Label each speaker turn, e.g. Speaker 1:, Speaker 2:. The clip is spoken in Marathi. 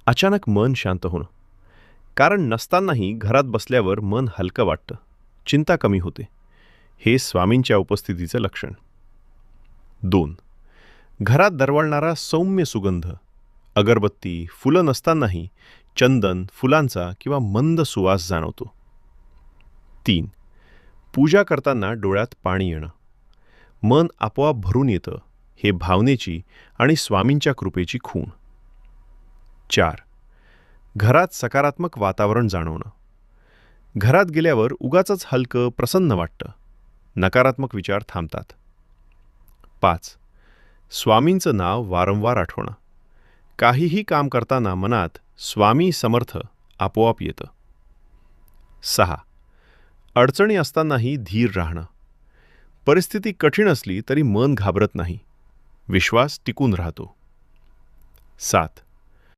Speaker 1: अचानक मन शांत होणं. कारण नसतानाही घरात बसल्यावर मन हलकं वाटतं, चिंता कमी होते. हे स्वामींच्या उपस्थितीचं लक्षण. 2. घरात दरवळणारा सौम्य सुगंध. अगरबत्ती, फुलं नसतानाही चंदन, फुलांचा किंवा मंद सुवास जाणवतो. 3. पूजा करताना डोळ्यात पाणी येणं. मन आपोआप भरून येतं. हे भावनेची आणि स्वामींच्या कृपेची खूण. 4. घरात सकारात्मक वातावरण जाणवणं. घरात गेल्यावर उगाचच हलकं प्रसन्न वाटतं. नकारात्मक विचार थांबतात. 5. स्वामींचं नाव वारंवार आठवणं. काहीही काम करताना मनात स्वामी समर्थ आपोआप येतं. 6. अडचणी असतानाही धीर राहणं. परिस्थिती कठीण असली तरी मन घाबरत नाही. विश्वास टिकून राहतो. 7.